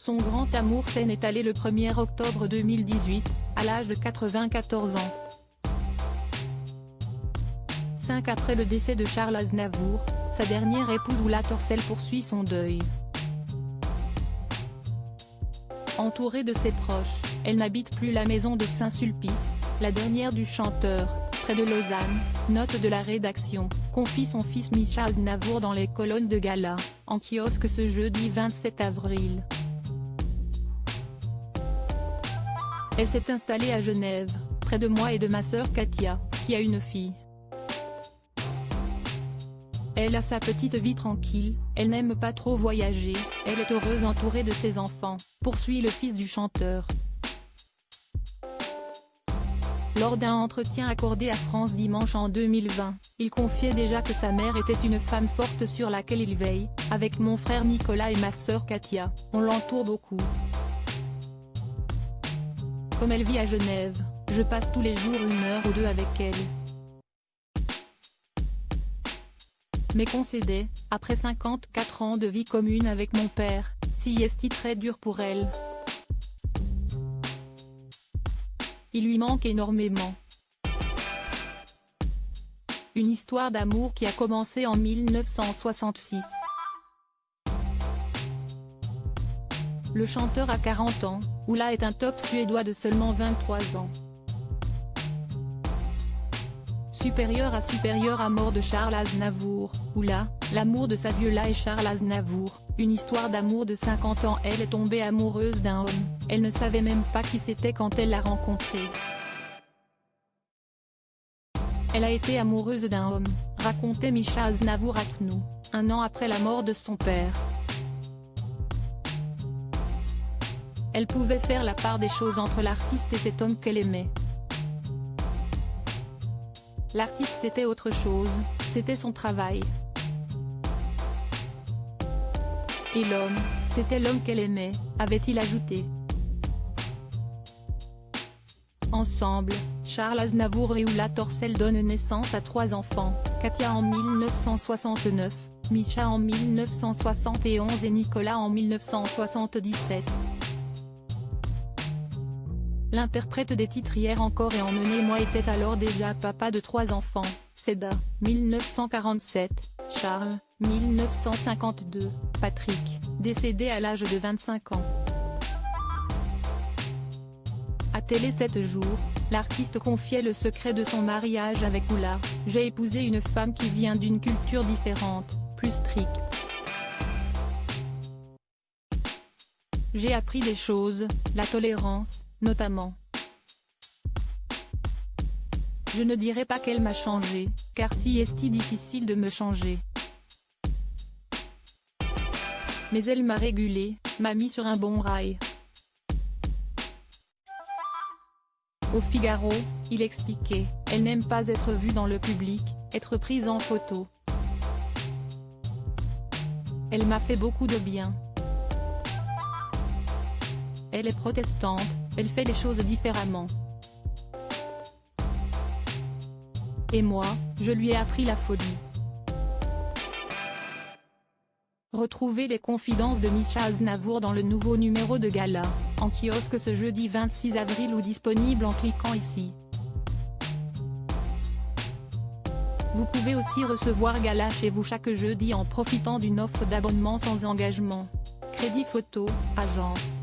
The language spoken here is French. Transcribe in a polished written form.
Son grand amour s'est étalé le 1er octobre 2018, à l'âge de 94 ans. 5 après le décès de Charles Aznavour, sa dernière épouse Oula Torcel poursuit son deuil. Entourée de ses proches, elle n'habite plus la maison de Saint-Sulpice, la dernière du chanteur, près de Lausanne, note de la rédaction, confie son fils Mischa Aznavour dans les colonnes de Gala, en kiosque ce jeudi 27 avril. Elle s'est installée à Genève, près de moi et de ma sœur Katia, qui a une fille. Elle a sa petite vie tranquille, elle n'aime pas trop voyager, elle est heureuse entourée de ses enfants, poursuit le fils du chanteur. Lors d'un entretien accordé à France Dimanche en 2020, il confiait déjà que sa mère était une femme forte sur laquelle il veille. Avec mon frère Nicolas et ma sœur Katia, on l'entoure beaucoup. Comme elle vit à Genève, je passe tous les jours 1 heure ou 2 avec elle. Mais concédait, après 54 ans de vie commune avec mon père, si est très dur pour elle. Il lui manque énormément. Une histoire d'amour qui a commencé en 1966. Le chanteur a 40 ans, Oula est un top suédois de seulement 23 ans. Supérieur à mort de Charles Aznavour, Oula, l'amour de sa Viola et Charles Aznavour, une histoire d'amour de 50 ans. Elle est tombée amoureuse d'un homme, elle ne savait même pas qui c'était quand elle l'a rencontré. Elle a été amoureuse d'un homme, racontait Mischa Aznavour à CNU, 1 an après la mort de son père. Elle pouvait faire la part des choses entre l'artiste et cet homme qu'elle aimait. L'artiste c'était autre chose, c'était son travail. Et l'homme, c'était l'homme qu'elle aimait, avait-il ajouté. Ensemble, Charles Aznavour et Oula Torcel donnent naissance à 3 enfants, Katia en 1969, Mischa en 1971 et Nicolas en 1977. L'interprète des titres Hier encore et Emmenez-moi était alors déjà papa de 3 enfants, Seda, 1947, Charles, 1952, Patrick, décédé à l'âge de 25 ans. À Télé 7 jours, l'artiste confiait le secret de son mariage avec Oula. J'ai épousé une femme qui vient d'une culture différente, plus stricte. J'ai appris des choses, la tolérance, notamment. Je ne dirais pas qu'elle m'a changé, car si est difficile de me changer. Mais elle m'a régulé, m'a mis sur un bon rail. Au Figaro, il expliquait, elle n'aime pas être vue dans le public, être prise en photo. Elle m'a fait beaucoup de bien. Elle est protestante, elle fait les choses différemment. Et moi, je lui ai appris la folie. Retrouvez les confidences de Mischa Aznavour dans le nouveau numéro de Gala, en kiosque ce jeudi 26 avril ou disponible en cliquant ici. Vous pouvez aussi recevoir Gala chez vous chaque jeudi en profitant d'une offre d'abonnement sans engagement. Crédit Photo, agence.